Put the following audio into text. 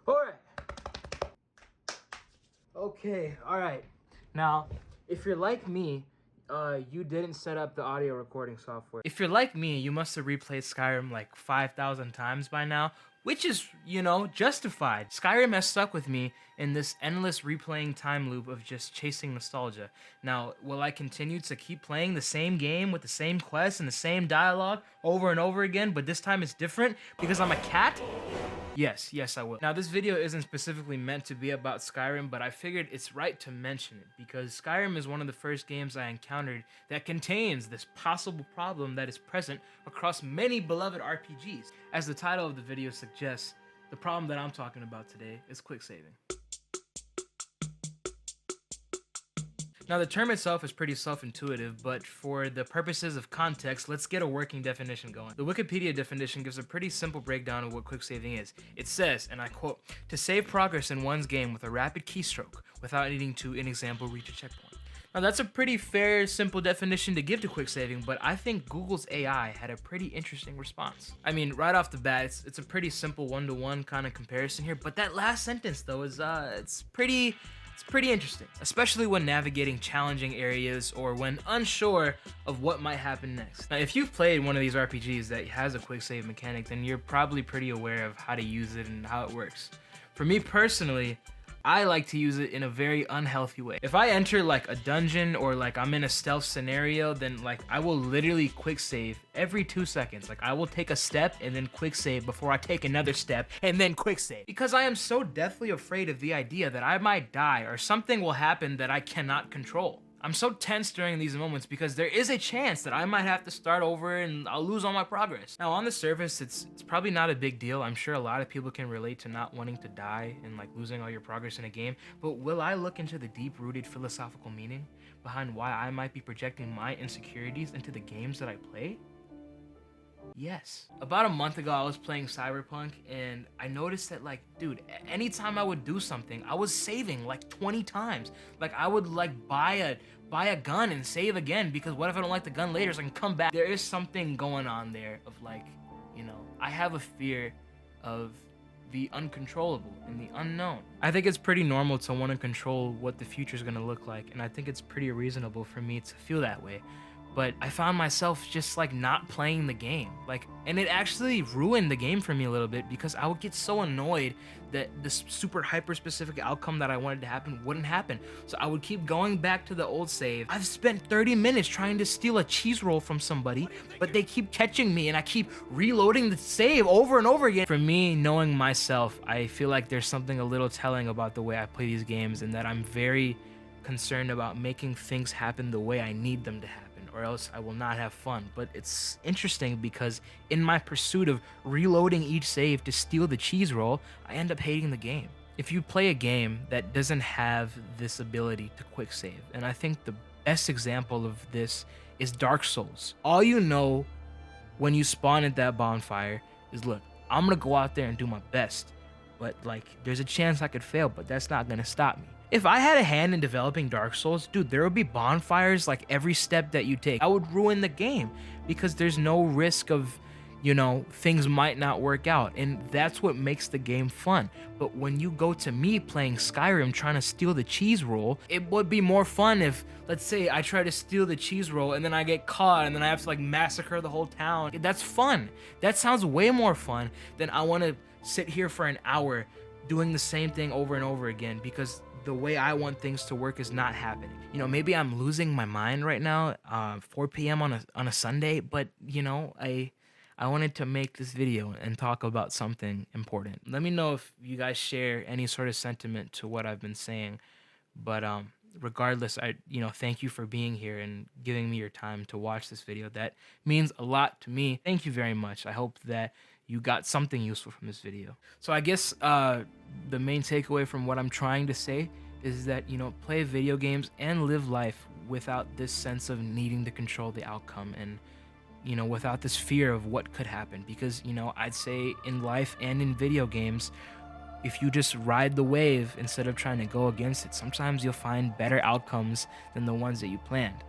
Alright. Okay, alright. Now, if you're like me, you didn't set up the audio recording software. If you're like me, you must have replayed Skyrim like 5,000 times by now, which is, you know, justified. Skyrim has stuck with me in this endless replaying time loop of just chasing nostalgia. Now, will I continue to keep playing the same game with the same quests and the same dialogue over and over again, but this time it's different because I'm a cat? Yes, I will. Now, this video isn't specifically meant to be about Skyrim, but I figured it's right to mention it because Skyrim is one of the first games I encountered that contains this possible problem that is present across many beloved RPGs. As the title of the video suggests, the problem that I'm talking about today is quicksaving. Now, the term itself is pretty self-intuitive, but for the purposes of context, let's get a working definition going. The Wikipedia definition gives a pretty simple breakdown of what quicksaving is. It says, and I quote, "To save progress in one's game with a rapid keystroke without needing to, in example, reach a checkpoint." Now, that's a pretty fair, simple definition to give to quicksaving, but I think Google's AI had a pretty interesting response. I mean, right off the bat, it's a pretty simple one-to-one kind of comparison here, but that last sentence, though, is it's pretty interesting, especially when navigating challenging areas or when unsure of what might happen next. Now, if you've played one of these RPGs that has a quick save mechanic, then you're probably pretty aware of how to use it and how it works. For me personally, I like to use it in a very unhealthy way. If I enter like a dungeon or like I'm in a stealth scenario, then like I will literally quick save every 2 seconds. Like I will take a step and then quick save before I take another step and then quick save. Because I am so deathly afraid of the idea that I might die or something will happen that I cannot control. I'm so tense during these moments because there is a chance that I might have to start over and I'll lose all my progress. Now, on the surface, it's probably not a big deal. I'm sure a lot of people can relate to not wanting to die and like losing all your progress in a game, but will I look into the deep-rooted philosophical meaning behind why I might be projecting my insecurities into the games that I play? Yes. About a month ago, I was playing Cyberpunk and I noticed that like, dude, anytime I would do something, I was saving like 20 times. Like I would like buy a gun and save again because what if I don't like the gun later so I can come back? There is something going on there of like, you know, I have a fear of the uncontrollable and the unknown. I think it's pretty normal to want to control what the future is going to look like, and I think it's pretty reasonable for me to feel that way. But I found myself just like not playing the game, and it actually ruined the game for me a little bit because I would get so annoyed that this super hyper specific outcome that I wanted to happen wouldn't happen. So I would keep going back to the old save. I've spent 30 minutes trying to steal a cheese roll from somebody, but they keep catching me and I keep reloading the save over and over again. For me, knowing myself, I feel like there's something a little telling about the way I play these games and that I'm very concerned about making things happen the way I need them to happen, or else I will not have fun. But it's interesting because in my pursuit of reloading each save to steal the cheese roll, I end up hating the game. If you play a game that doesn't have this ability to quick save, and I think the best example of this is Dark Souls. All you know when you spawn at that bonfire is, look, I'm gonna go out there and do my best, but like there's a chance I could fail, but that's not gonna stop me. If I had a hand in developing Dark Souls, dude, there would be bonfires like every step that you take. I would ruin the game because there's no risk of, you know, things might not work out, and that's what makes the game fun. But when you go to me playing Skyrim trying to steal the cheese roll, it would be more fun if, let's say, I try to steal the cheese roll and then I get caught and then I have to like massacre the whole town. That's fun. That sounds way more fun than I want to sit here for an hour doing the same thing over and over again because the way I want things to work is not happening. You know, maybe I'm losing my mind right now, 4 p.m. on a Sunday, but you know, I wanted to make this video and talk about something important. Let me know if you guys share any sort of sentiment to what I've been saying. But regardless, thank you for being here and giving me your time to watch this video. That means a lot to me. Thank you very much. I hope that you got something useful from this video. So I guess the main takeaway from what I'm trying to say is that, you know, play video games and live life without this sense of needing to control the outcome and, you know, without this fear of what could happen. Because, you know, I'd say in life and in video games, if you just ride the wave instead of trying to go against it, sometimes you'll find better outcomes than the ones that you planned.